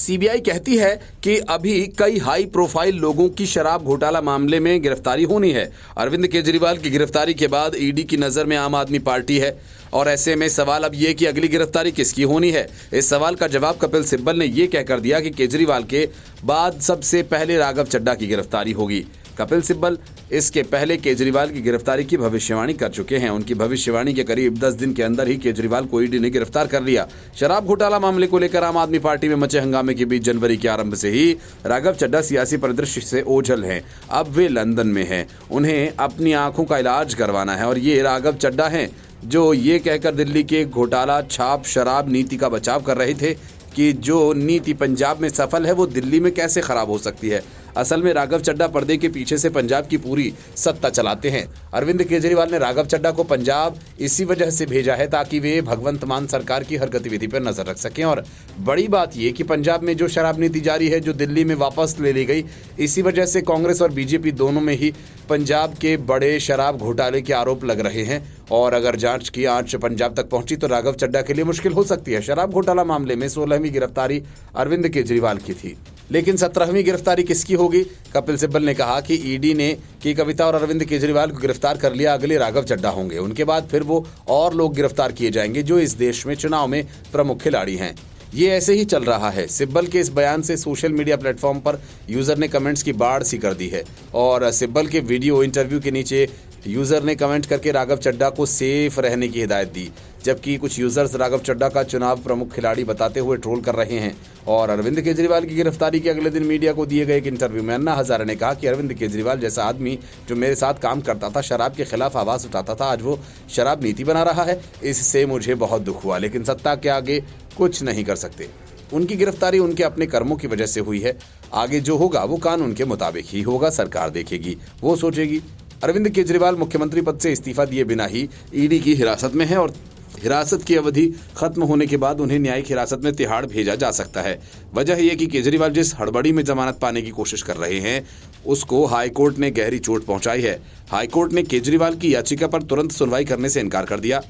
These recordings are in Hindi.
सीबीआई कहती है कि अभी कई हाई प्रोफाइल लोगों की शराब घोटाला मामले में गिरफ्तारी होनी है। अरविंद केजरीवाल की गिरफ्तारी के बाद ईडी की नज़र में आम आदमी पार्टी है और ऐसे में सवाल अब ये कि अगली गिरफ्तारी किसकी होनी है। इस सवाल का जवाब कपिल सिब्बल ने ये कहकर दिया कि केजरीवाल के बाद सबसे पहले राघव चड्ढा की गिरफ्तारी होगी। कपिल सिब्बल इसके पहले केजरीवाल की गिरफ्तारी की भविष्यवाणी कर चुके हैं। उनकी भविष्यवाणी के करीब 10 दिन के अंदर ही केजरीवाल को ईडी ने गिरफ्तार कर लिया। शराब घोटाला मामले को लेकर आम आदमी पार्टी में मचे हंगामे के बीच जनवरी के आरंभ से ही राघव चड्ढा सियासी परिदृश्य से ओझल हैं। अब वे लंदन में हैं। उन्हें अपनी आंखों का इलाज करवाना है और ये राघव चड्ढा हैं जो ये कहकर दिल्ली के घोटाला छाप शराब नीति का बचाव कर रहे थे कि जो नीति पंजाब में सफल है वो दिल्ली में कैसे खराब हो सकती है। असल में राघव चड्ढा पर्दे के पीछे से पंजाब की पूरी सत्ता चलाते हैं। अरविंद केजरीवाल ने राघव चड्ढा को पंजाब इसी वजह से भेजा है ताकि वे भगवंत मान सरकार की हर गतिविधि पर नजर रख सकें। और बड़ी बात यह कि पंजाब में जो शराब नीति जारी है जो दिल्ली में वापस ले ली गई, इसी वजह से कांग्रेस और बीजेपी दोनों में ही पंजाब के बड़े शराब घोटाले के आरोप लग रहे हैं। और अगर जांच की आंच पंजाब तक पहुंची तो राघव चड्ढा के लिए मुश्किल हो सकती है। शराब घोटाला मामले में 16वीं गिरफ्तारी अरविंद केजरीवाल की थी, लेकिन 17वीं गिरफ्तारी किसकी होगी? कपिल सिब्बल ने कहा कि ईडी ने कविता और अरविंद केजरीवाल को गिरफ्तार कर लिया, अगले राघव चड्ढा होंगे। उनके बाद फिर वो और लोग गिरफ्तार किए जाएंगे जो इस देश में चुनाव में प्रमुख खिलाड़ी हैं। ये ऐसे ही चल रहा है। सिब्बल के इस बयान से सोशल मीडिया प्लेटफॉर्म पर यूजर ने कमेंट्स की बाढ़ सी कर दी है और सिब्बल के वीडियो इंटरव्यू के नीचे यूजर ने कमेंट करके राघव चड्ढा को सेफ रहने की हिदायत दी, जबकि कुछ यूजर्स राघव चड्ढा का चुनाव प्रमुख खिलाड़ी बताते हुए ट्रोल कर रहे हैं। और अरविंद केजरीवाल की गिरफ्तारी के अगले दिन मीडिया को दिए गए एक इंटरव्यू में अन्ना हजारे ने कहा कि अरविंद केजरीवाल जैसा आदमी जो मेरे साथ काम करता था, शराब के खिलाफ आवाज उठाता था, आज वो शराब नीति बना रहा है। इससे मुझे बहुत दुख हुआ, लेकिन सत्ता के आगे कुछ नहीं कर सकते। उनकी गिरफ्तारी उनके अपने कर्मों की वजह से हुई है। आगे जो होगा वो कानून के मुताबिक ही होगा, सरकार देखेगी, वो सोचेगी। अरविंद केजरीवाल मुख्यमंत्री पद से इस्तीफा दिए बिना ही ईडी की हिरासत में है और हिरासत की अवधि खत्म होने के बाद उन्हें न्यायिक हिरासत में तिहाड़ भेजा जा सकता है। वजह यह कि केजरीवाल जिस हड़बड़ी में जमानत पाने की कोशिश कर रहे हैं उसको हाईकोर्ट ने गहरी चोट पहुंचाई है। हाईकोर्ट ने केजरीवाल की याचिका पर तुरंत सुनवाई करने से इनकार कर दिया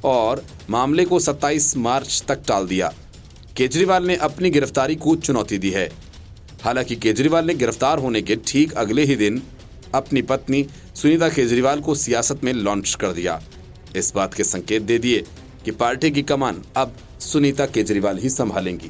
और मामले को 27 मार्च तक टाल दिया। केजरीवाल ने अपनी गिरफ्तारी को चुनौती दी है। हालांकि केजरीवाल ने गिरफ्तार होने के ठीक अगले ही दिन अपनी पत्नी सुनीता केजरीवाल को सियासत में लॉन्च कर दिया। इस बात के संकेत दे दिए कि पार्टी की कमान अब सुनीता केजरीवाल ही संभालेंगी।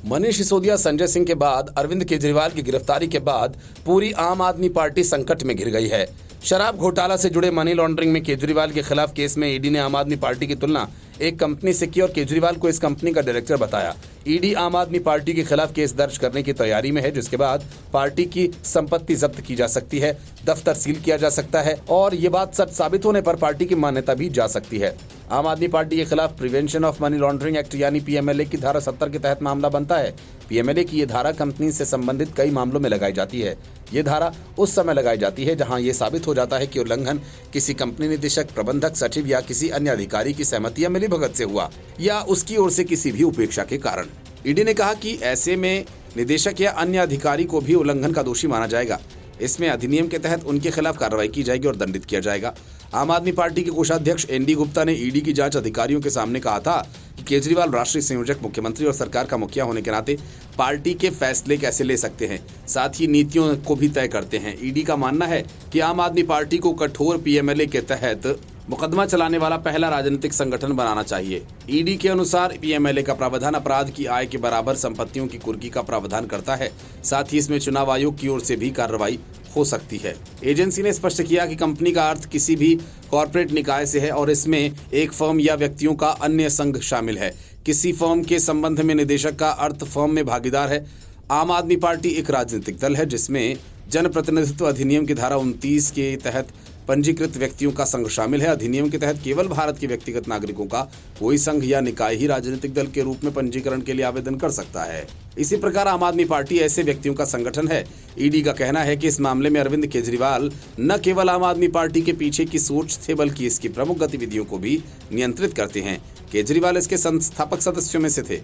मनीष सिसोदिया, संजय सिंह के बाद अरविंद केजरीवाल की गिरफ्तारी के बाद पूरी आम आदमी पार्टी संकट में घिर गई है। शराब घोटाला से जुड़े मनी लॉन्ड्रिंग में केजरीवाल के खिलाफ केस में ईडी ने आम आदमी पार्टी की तुलना एक कंपनी से की और केजरीवाल को इस कंपनी का डायरेक्टर बताया। ईडी आम आदमी पार्टी के खिलाफ केस दर्ज करने की तैयारी में है, जिसके बाद पार्टी की संपत्ति जब्त की जा सकती है, दफ्तर सील किया जा सकता है और ये बात सच साबित होने पर पार्टी की मान्यता भी जा सकती है। आम आदमी पार्टी के खिलाफ prevention of money laundering act यानी पीएमएलए की धारा 70 के तहत मामला बनता है। पीएमएलए की ये धारा कंपनी से संबंधित कई मामलों में लगाई जाती है। ये धारा उस समय लगाई जाती है जहां ये साबित हो जाता है कि उल्लंघन किसी कंपनी निदेशक, प्रबंधक, सचिव या किसी अन्य अधिकारी की सहमति या मिलीभगत से हुआ या उसकी ओर से किसी भी उपेक्षा के कारण। ईडी ने कहा कि ऐसे में निदेशक या अन्य अधिकारी को भी उल्लंघन का दोषी माना जाएगा। इसमें अधिनियम के तहत उनके खिलाफ कार्रवाई की जाएगी और दंडित किया जाएगा। आम आदमी पार्टी के कोषाध्यक्ष एनडी गुप्ता ने ईडी की जांच अधिकारियों के सामने कहा था कि केजरीवाल राष्ट्रीय संयोजक, मुख्यमंत्री और सरकार का मुखिया होने के नाते पार्टी के फैसले कैसे ले सकते हैं, साथ ही नीतियों को भी तय करते हैं। ईडी का मानना है कि आम आदमी पार्टी को कठोर पीएमएलए के तहत मुकदमा चलाने वाला पहला राजनीतिक संगठन बनाना चाहिए। ईडी के अनुसार पीएमएलए का प्रावधान अपराध की आय के बराबर संपत्तियों की कुर्की का प्रावधान करता है। साथ ही इसमें चुनाव आयोग की ओर से भी कार्रवाई हो सकती है। एजेंसी ने स्पष्ट किया कि कंपनी का अर्थ किसी भी कॉर्पोरेट निकाय से है और इसमें एक फर्म या व्यक्तियों का अन्य संघ शामिल है। किसी फर्म के संबंध में निदेशक का अर्थ फर्म में भागीदार है। आम आदमी पार्टी एक राजनीतिक दल है जिसमें जनप्रतिनिधित्व अधिनियम की धारा 29 के तहत पंजीकृत व्यक्तियों का संघ शामिल है। अधिनियम के तहत केवल भारत के व्यक्तिगत नागरिकों का कोई संघ या निकाय ही राजनीतिक दल के रूप में पंजीकरण के लिए आवेदन कर सकता है। इसी प्रकार आम आदमी पार्टी ऐसे व्यक्तियों का संगठन है। ईडी का कहना है कि इस मामले में अरविंद केजरीवाल न केवल आम आदमी पार्टी के पीछे की सोच थे बल्कि इसकी प्रमुख गतिविधियों को भी नियंत्रित करते हैं। केजरीवाल इसके संस्थापक सदस्यों में से थे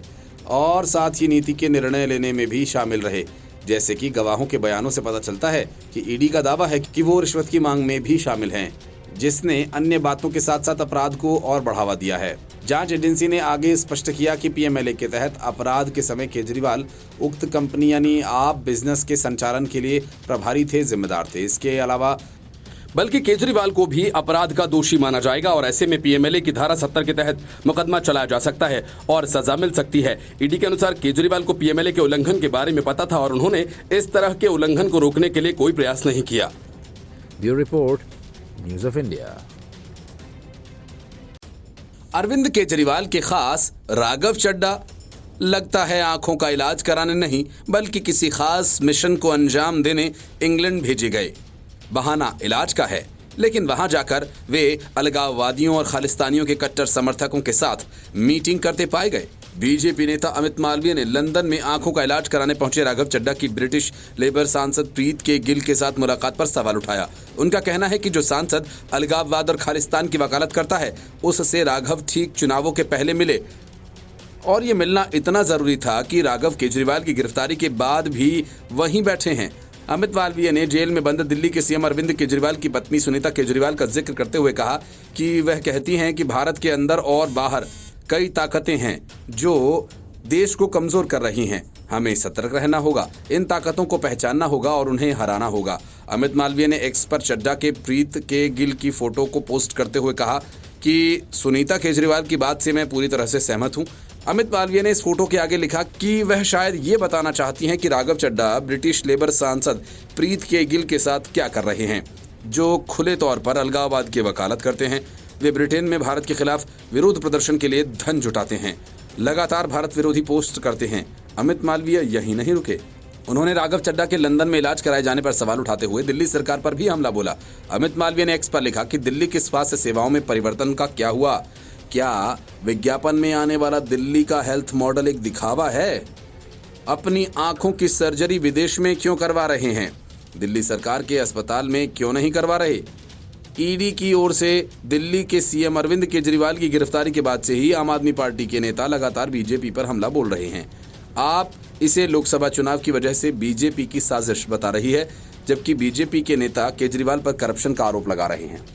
और साथ ही नीति के निर्णय लेने में भी शामिल रहे। जैसे कि गवाहों के बयानों से पता चलता है कि ईडी का दावा है कि वो रिश्वत की मांग में भी शामिल हैं, जिसने अन्य बातों के साथ साथ अपराध को और बढ़ावा दिया है। जांच एजेंसी ने आगे स्पष्ट किया कि पीएमएलए के तहत अपराध के समय केजरीवाल उक्त कंपनी यानी आप बिजनेस के संचालन के लिए प्रभारी थे, जिम्मेदार थे। इसके अलावा बल्कि केजरीवाल को भी अपराध का दोषी माना जाएगा और ऐसे में पीएमएलए की धारा 70 के तहत मुकदमा चलाया जा सकता है और सजा मिल सकती है। ईडी के अनुसार केजरीवाल को पीएमएलए के उल्लंघन के बारे में पता था और उन्होंने इस तरह के उल्लंघन को रोकने के लिए कोई प्रयास नहीं किया। Bureau report, news of India. Arvind Kejriwal के खास राघव चड्ढा लगता है आंखों का इलाज कराने नहीं बल्कि किसी खास मिशन को अंजाम देने इंग्लैंड भेजे गए। बहाना इलाज का है, लेकिन वहां जाकर वे अलगाववादियों और खालिस्तानियों के कट्टर समर्थकों के साथ मीटिंग करते पाए गए। बीजेपी नेता अमित मालवीय ने लंदन में आंखों का इलाज कराने पहुंचे राघव चड्ढा की ब्रिटिश लेबर सांसद प्रीत के गिल के साथ मुलाकात पर सवाल उठाया। उनका कहना है कि जो सांसद अलगाववाद और खालिस्तान की वकालत करता है उससे राघव ठीक चुनावों के पहले मिले और ये मिलना इतना जरूरी था कि राघव केजरीवाल की गिरफ्तारी के बाद भी वहीं बैठे हैं। अमित मालवीय ने जेल में बंद दिल्ली के सीएम अरविंद केजरीवाल की पत्नी सुनीता केजरीवाल का जिक्र करते हुए कहा कि वह कहती हैं कि भारत के अंदर और बाहर कई ताकतें हैं जो देश को कमजोर कर रही हैं। हमें सतर्क रहना होगा, इन ताकतों को पहचानना होगा और उन्हें हराना होगा। अमित मालवीय ने एक्स पर चड्ढा के प्रीत के गिल की फोटो को पोस्ट करते हुए कहा कि सुनीता केजरीवाल की बात से मैं पूरी तरह से सहमत हूं। अमित मालवीय ने इस फोटो के आगे लिखा कि वह शायद ये बताना चाहती हैं कि राघव चड्ढा ब्रिटिश लेबर सांसद प्रीत के गिल के साथ क्या कर रहे हैं, जो खुले तौर पर अलगाववाद की वकालत करते हैं। वे ब्रिटेन में भारत के खिलाफ विरोध प्रदर्शन के लिए धन जुटाते हैं, लगातार भारत विरोधी पोस्ट करते हैं। अमित मालवीय यहीं नहीं रुके, उन्होंने राघव चड्ढा के लंदन में इलाज कराए जाने पर सवाल उठाते हुए दिल्ली सरकार पर भी हमला बोला। अमित मालवीय ने एक्स पर लिखा कि दिल्ली की स्वास्थ्य सेवाओं में परिवर्तन का क्या हुआ? क्या विज्ञापन में आने वाला दिल्ली का हेल्थ मॉडल एक दिखावा है? अपनी आंखों की सर्जरी विदेश में क्यों करवा रहे हैं? दिल्ली सरकार के अस्पताल में क्यों नहीं करवा रहे? ईडी की ओर से दिल्ली के सीएम अरविंद केजरीवाल की गिरफ्तारी के बाद से ही आम आदमी पार्टी के नेता लगातार बीजेपी पर हमला बोल रहे हैं। आप इसे लोकसभा चुनाव की वजह से बीजेपी की साजिश बता रही है, जबकि बीजेपी के नेता केजरीवाल पर करप्शन का आरोप लगा रहे हैं।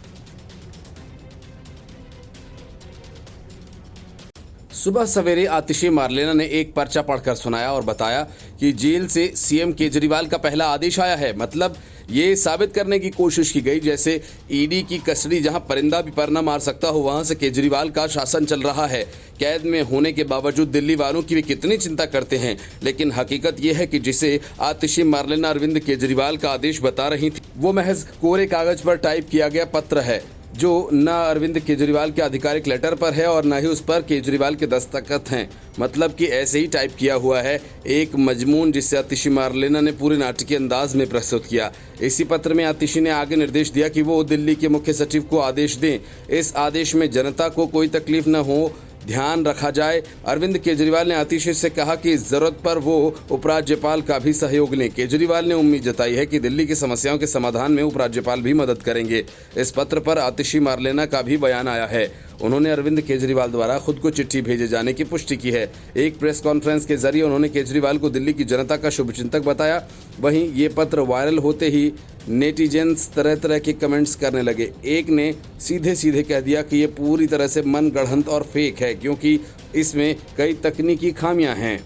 सुबह सवेरे आतिशी मारलेना ने एक पर्चा पढ़कर सुनाया और बताया कि जेल से सीएम केजरीवाल का पहला आदेश आया है। मतलब ये साबित करने की कोशिश की गई जैसे ईडी की कस्टडी जहां परिंदा भी पर न मार सकता हो, वहां से केजरीवाल का शासन चल रहा है। कैद में होने के बावजूद दिल्ली वालों की वे कितनी चिंता करते हैं, लेकिन हकीकत यह है कि जिसे आतिशी मारलेना अरविंद केजरीवाल का आदेश बता रही थी वो महज कोरे कागज पर टाइप किया गया पत्र है, जो न अरविंद केजरीवाल के आधिकारिक लेटर पर है और न ही उस पर केजरीवाल के दस्तखत हैं। मतलब कि ऐसे ही टाइप किया हुआ है एक मजमून जिसे आतिशी मारलेना ने पूरे नाटकीय अंदाज में प्रस्तुत किया। इसी पत्र में आतिशी ने आगे निर्देश दिया कि वो दिल्ली के मुख्य सचिव को आदेश दें, इस आदेश में जनता को कोई तकलीफ न हो, ध्यान रखा जाए। अरविंद केजरीवाल ने आतिशी से कहा कि जरूरत पर वो उपराज्यपाल का भी सहयोग लें। केजरीवाल ने उम्मीद जताई है कि दिल्ली की समस्याओं के समाधान में उपराज्यपाल भी मदद करेंगे। इस पत्र पर आतिशी मारलेना का भी बयान आया है। उन्होंने अरविंद केजरीवाल द्वारा खुद को चिट्ठी भेजे जाने की पुष्टि की है। एक प्रेस कॉन्फ्रेंस के जरिए उन्होंने केजरीवाल को दिल्ली की जनता का शुभचिंतक बताया। वहीं ये पत्र वायरल होते ही नेटिजन्स तरह तरह के कमेंट्स करने लगे। एक ने सीधे सीधे कह दिया कि ये पूरी तरह से मनगढ़ंत और फेक है क्योंकि इसमें कई तकनीकी खामियां हैं।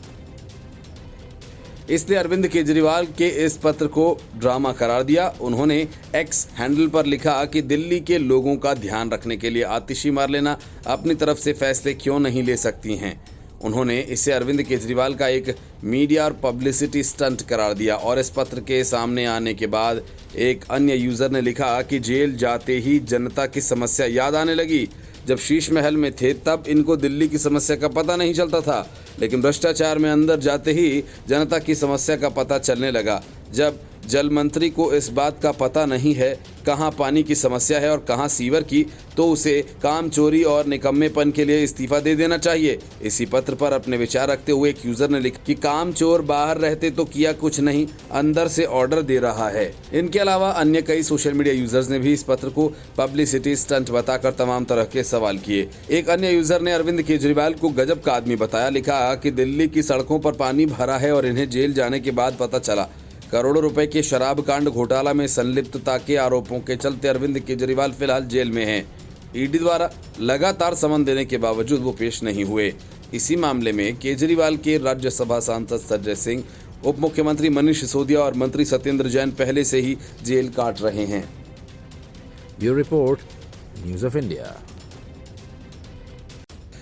इसलिए अरविंद केजरीवाल के इस पत्र को ड्रामा करार दिया। उन्होंने एक्स हैंडल पर लिखा कि दिल्ली के लोगों का ध्यान रखने के लिए आतिशी मारलेना अपनी तरफ से फैसले क्यों नहीं ले सकती हैं। उन्होंने इसे अरविंद केजरीवाल का एक मीडिया और पब्लिसिटी स्टंट करार दिया। और इस पत्र के सामने आने के बाद एक अन्य यूज़र ने लिखा कि जेल जाते ही जनता की समस्या याद आने लगी। जब शीश महल में थे तब इनको दिल्ली की समस्या का पता नहीं चलता था, लेकिन भ्रष्टाचार में अंदर जाते ही जनता की समस्या का पता चलने लगा। जब जल मंत्री को इस बात का पता नहीं है कहाँ पानी की समस्या है और कहाँ सीवर की, तो उसे काम चोरी और निकम्मेपन के लिए इस्तीफा दे देना चाहिए। इसी पत्र पर अपने विचार रखते हुए एक यूजर ने लिखा कि काम चोर बाहर रहते तो किया कुछ नहीं, अंदर से ऑर्डर दे रहा है। इनके अलावा अन्य कई सोशल मीडिया यूजर्स ने भी इस पत्र को पब्लिसिटी स्टंट बताकर तमाम तरह के सवाल किए। एक अन्य यूजर ने अरविंद केजरीवाल को गजब का आदमी बताया। लिखा कि दिल्ली की सड़कों पर पानी भरा है और इन्हें जेल जाने के बाद पता चला। करोड़ों रुपए के शराब कांड घोटाला में संलिप्तता के आरोपों के चलते अरविंद केजरीवाल फिलहाल जेल में हैं। ईडी द्वारा लगातार समन देने के बावजूद वो पेश नहीं हुए। इसी मामले में केजरीवाल के राज्यसभा सांसद संजय सिंह, उप मुख्यमंत्री मनीष सिसोदिया और मंत्री सत्येंद्र जैन पहले से ही जेल काट रहे हैं। Bureau Report, News of India.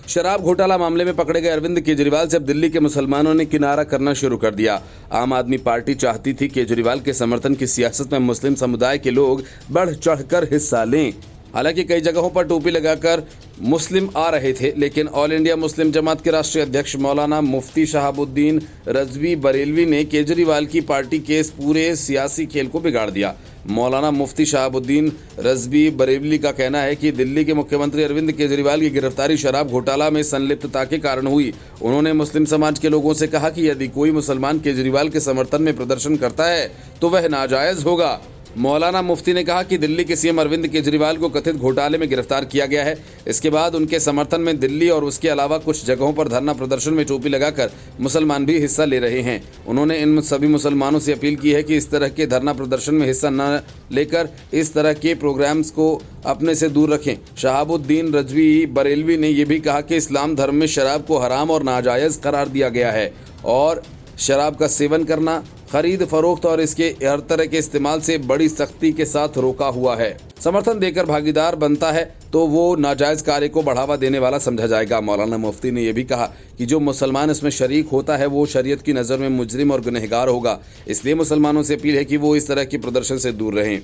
शराब घोटाला मामले में पकड़े गए अरविंद केजरीवाल से अब दिल्ली के मुसलमानों ने किनारा करना शुरू कर दिया। आम आदमी पार्टी चाहती थी केजरीवाल के समर्थन की सियासत में मुस्लिम समुदाय के लोग बढ़ चढ़कर हिस्सा लें। हालांकि कई जगहों पर टोपी लगाकर मुस्लिम आ रहे थे, लेकिन ऑल इंडिया मुस्लिम जमात के राष्ट्रीय अध्यक्ष मौलाना मुफ्ती शहाबुद्दीन रजवी बरेलवी ने केजरीवाल की पार्टी के इस पूरे सियासी खेल को बिगाड़ दिया। मौलाना मुफ्ती शहाबुद्दीन रजवी बरेलवी का कहना है कि दिल्ली के मुख्यमंत्री अरविंद केजरीवाल की गिरफ्तारी शराब घोटाला में संलिप्तता के कारण हुई। उन्होंने मुस्लिम समाज के लोगों से कहा कि यदि कोई मुसलमान केजरीवाल के समर्थन में प्रदर्शन करता है तो वह नाजायज होगा। मौलाना मुफ्ती ने कहा कि दिल्ली के सीएम अरविंद केजरीवाल को कथित घोटाले में गिरफ्तार किया गया है। इसके बाद उनके समर्थन में दिल्ली और उसके अलावा कुछ जगहों पर धरना प्रदर्शन में टोपी लगाकर मुसलमान भी हिस्सा ले रहे हैं। उन्होंने इन सभी मुसलमानों से अपील की है कि इस तरह के धरना प्रदर्शन में हिस्सा न लेकर इस तरह के प्रोग्राम्स को अपने से दूर रखें। शहाबुद्दीन रजवी बरेलवी ने यह भी कहा कि इस्लाम धर्म में शराब को हराम और नाजायज करार दिया गया है और शराब का सेवन करना, खरीद फरोख्त और इसके हर तरह के इस्तेमाल से बड़ी सख्ती के साथ रोका हुआ है। समर्थन देकर भागीदार बनता है तो वो नाजायज कार्य को बढ़ावा देने वाला समझा जाएगा। मौलाना मुफ्ती ने यह भी कहा कि जो मुसलमान इसमें शरीक होता है वो शरीयत की नज़र में मुजरिम और गुनहगार होगा। इसलिए मुसलमानों से अपील है कि वो इस तरह के प्रदर्शन से दूर रहें।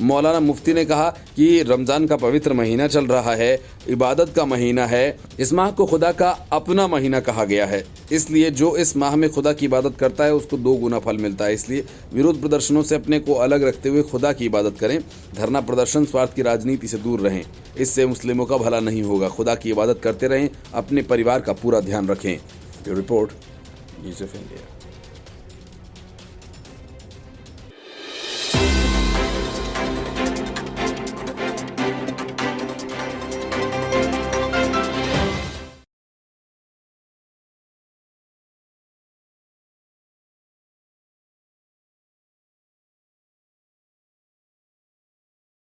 मौलाना मुफ्ती ने कहा कि रमज़ान का पवित्र महीना चल रहा है, इबादत का महीना है। इस माह को खुदा का अपना महीना कहा गया है, इसलिए जो इस माह में खुदा की इबादत करता है उसको 2 गुना फल मिलता है। इसलिए विरोध प्रदर्शनों से अपने को अलग रखते हुए खुदा की इबादत करें। धरना प्रदर्शन स्वार्थ की राजनीति से दूर रहें, इससे मुस्लिमों का भला नहीं होगा। खुदा की इबादत करते रहें, अपने परिवार का पूरा ध्यान रखें। Report news of India.